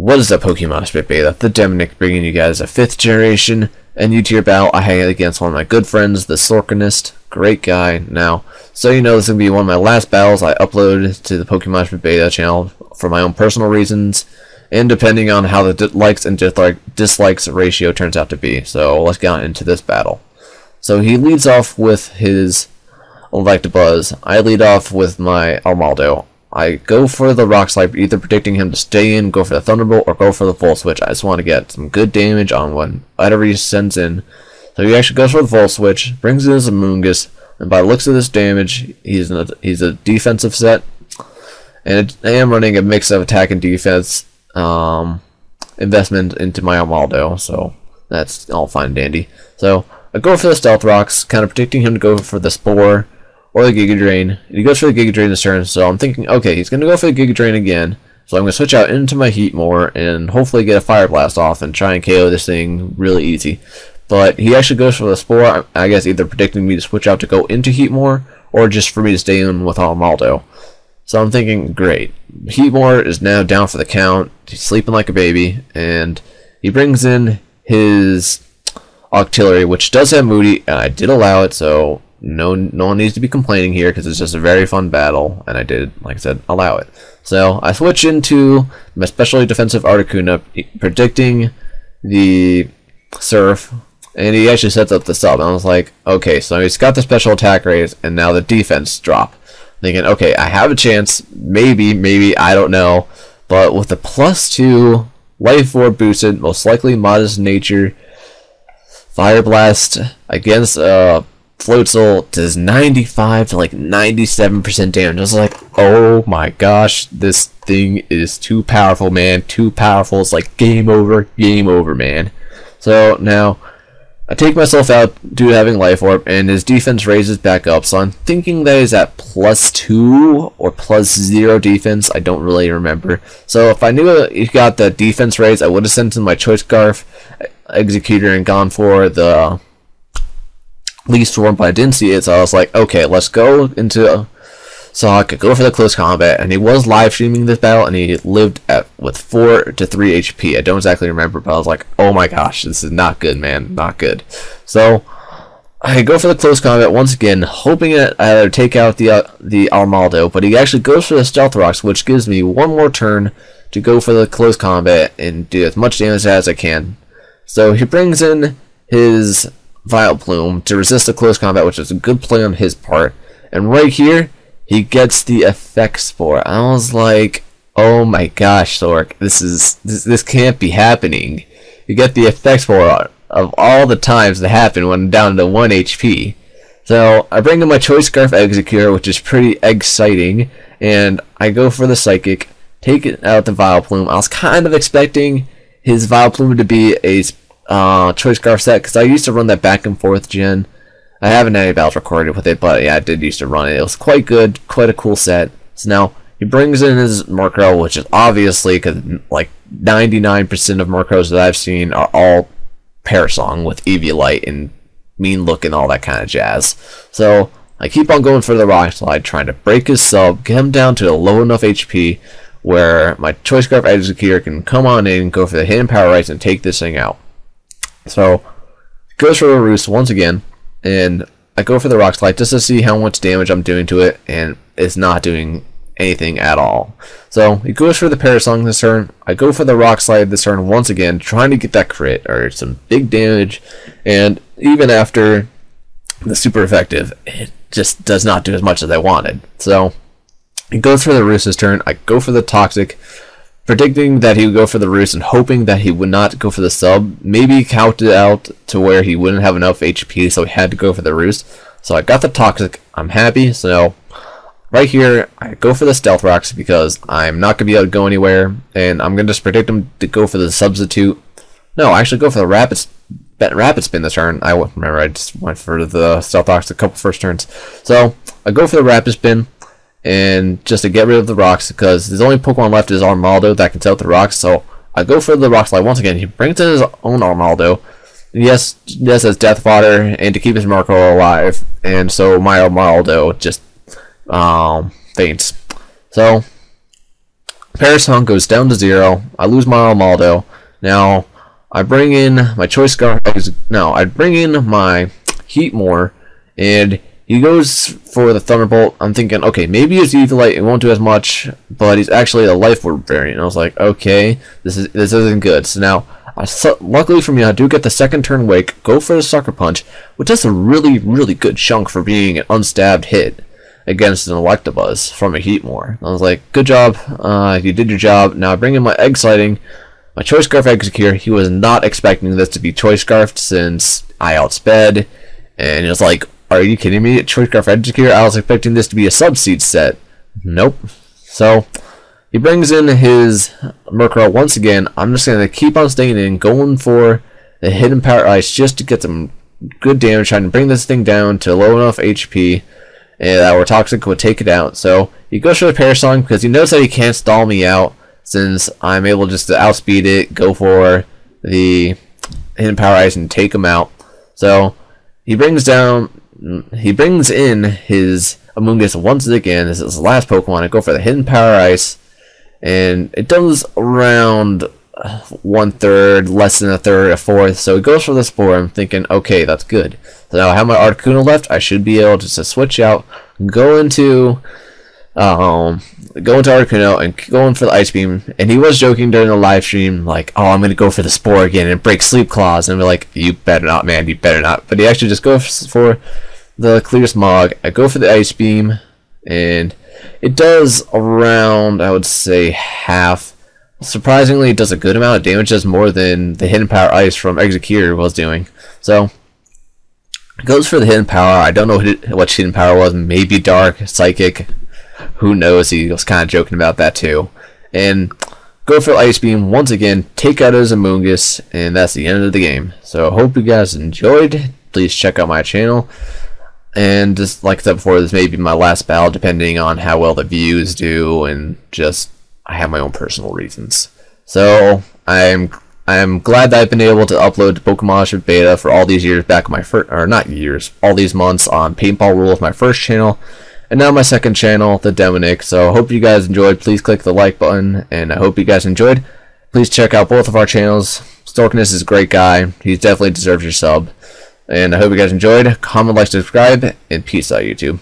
What is up, Pokemoshpitbeta? TheDemoNick bringing you guys a 5th generation NU-tier battle. I hang against one of my good friends, TheSorkanist. Great guy. Now, so you know, this is going to be one of my last battles I upload to the Pokemoshpitbeta channel for my own personal reasons, and depending on how the likes and dislikes ratio turns out to be. So let's get into this battle. So he leads off with his Electabuzz. I lead off with my Armaldo. I go for the Rock Slide, either predicting him to stay in, go for the Thunderbolt, or go for the Volt Switch. I just want to get some good damage on whatever he sends in. So he actually goes for the Volt Switch, brings in his Amoonguss, and by the looks of this damage, he's a defensive set. And I am running a mix of attack and defense investment into my Armaldo, so that's all fine and dandy. So I go for the Stealth Rocks, kind of predicting him to go for the Spore or the Giga Drain. And he goes for the Giga Drain this turn, so I'm thinking, okay, he's going to go for the Giga Drain again. So I'm going to switch out into my Heatmor and hopefully get a Fire Blast off and try and KO this thing really easy. But he actually goes for the Spore, I guess either predicting me to switch out to go into Heatmor or just for me to stay in with Armaldo. So I'm thinking, great. Heatmor is now down for the count. He's sleeping like a baby, and he brings in his Octillery, which does have Moody, and I did allow it, so no one needs to be complaining here because it's just a very fun battle, and I did, like I said, allow it. So I switch into my specially defensive Articuno, predicting the Surf, and he actually sets up the sub. And I was like, okay, so he's got the special attack raise, and now the defense drop. Thinking, okay, I have a chance, maybe, I don't know, but with the +2 Life Orb boosted, most likely Modest Nature, Fire Blast against Floatzel does 95 to like 97% damage. I was like, oh my gosh, this thing is too powerful, man. Too powerful. It's like game over, man. So now I take myself out due to having Life Orb, and his defense raises back up. So I'm thinking that he's at +2 or +0 defense. I don't really remember. So if I knew he got the defense raise, I would have sent in my Choice Scarf Executor and gone for the least form, but I didn't see it, so I was like, okay, let's go into Sock, go for the close combat. And he was live streaming this battle, and he lived with 4 to 3 HP. I don't exactly remember, but I was like, oh my gosh, this is not good, man, not good. So I go for the close combat once again, hoping that I either take out the Armaldo, but he actually goes for the Stealth Rocks, which gives me one more turn to go for the close combat and do as much damage as I can. So he brings in his Vileplume to resist the close combat, which is a good play on his part. And right here, he gets the Effect Spore. I was like, oh my gosh, Sork, this can't be happening. You get the Effect Spore of all the times that happen when I'm down to 1 HP. So I bring in my Choice Scarf Executor, which is pretty exciting, and I go for the Psychic, take it out the Vileplume. I was kind of expecting his Vileplume to be a Choice Scarf set, because I used to run that back and forth gen. I haven't had any battles recorded with it, but yeah, I did used to run it. It was quite good, quite a cool set. So now he brings in his Murkrow, which is obviously, because like 99% of Murkrows that I've seen are all Parasong with Eviolite and mean look and all that kind of jazz. So I keep on going for the Rock Slide, trying to break his sub, get him down to a low enough HP where my Choice Scarf Executor can come on in, go for the Hidden Power Rights, and take this thing out. So it goes for the Roost once again, and I go for the Rock Slide just to see how much damage I'm doing to it, and it's not doing anything at all. So he goes for the Parasong this turn. I go for the Rock Slide this turn once again, trying to get that crit or some big damage, and even after the super effective, it just does not do as much as I wanted. So he goes for the Roost this turn. I go for the Toxic, predicting that he would go for the Roost and hoping that he would not go for the sub. Maybe counted out to where he wouldn't have enough HP, so he had to go for the Roost. So I got the Toxic. I'm happy. So right here, I go for the Stealth Rocks because I'm not going to be able to go anywhere, and I'm going to just predict him to go for the Substitute. No, I actually go for the Rapid Spin this turn. I remember I just went for the Stealth Rocks a couple first turns. So I go for the Rapid Spin, and just to get rid of the rocks, because the only Pokemon left is Armaldo that can set up the rocks. So I go for the Rock Slide once again. He brings in his own Armaldo, yes, as Death Fodder, and to keep his Murkrow alive. And so my Armaldo just faints. So Paris Hunt goes down to 0. I lose my Almaldo. Now I bring in my Choice Scarf. No, I bring in my Heatmore, and he goes for the Thunderbolt. I'm thinking, okay, maybe his Eviolite, it won't do as much, but he's actually a Life Orb variant. I was like, okay, this isn't good. So now, luckily for me, I do get the second turn Wake, go for the Sucker Punch, which does a really, really good chunk for being an unstabbed hit against an Electabuzz from a Heatmore. I was like, good job, you did your job. Now I bring in my Egg Sliding, my Choice Scarf Execute. He was not expecting this to be Choice Scarfed since I outsped, and he was like, are you kidding me? Choice Scarf Execute? I was expecting this to be a Subseed set. Nope. So he brings in his Murkrow once again. I'm just going to keep on staying in, going for the Hidden Power Ice just to get some good damage, trying to bring this thing down to low enough HP and that our Toxic would take it out. So he goes for the Parasong because he knows that he can't stall me out since I'm able just to outspeed it, go for the Hidden Power Ice and take him out. So he brings in his Amoonguss once again. This is his last Pokemon. I go for the Hidden Power Ice, and it does around 1/3, less than 1/3, 1/4. So it goes for the Spore. I'm thinking, okay, that's good. So now I have my Articuno left. I should be able to just switch out, go into Articuno and go in for the Ice Beam. And he was joking during the live stream, like, oh, I'm gonna go for the Spore again and break Sleep Claws. And I'm like, you better not, man, you better not. But he actually just goes for the Clear Smog. I go for the Ice Beam, and it does around, I would say, half. Surprisingly, it does a good amount of damage, does more than the Hidden Power Ice from Executor was doing. So it goes for the Hidden Power. I don't know what Hidden Power was. Maybe Dark, Psychic, who knows. He was kind of joking about that too. And go for the Ice Beam once again, take out his Amoonguss, and that's the end of the game. So I hope you guys enjoyed. Please check out my channel. And just like I said before, this may be my last battle, depending on how well the views do, and just I have my own personal reasons. So I'm glad that I've been able to upload to Pokemoshpitbeta for all these years back on my first, or not years, all these months on Paintball Rules, my first channel, and now my second channel, TheDemoNick. So I hope you guys enjoyed. Please click the like button, and I hope you guys enjoyed. Please check out both of our channels. TheSorkanist is a great guy. He definitely deserves your sub. And I hope you guys enjoyed. Comment, like, subscribe, and peace out, YouTube.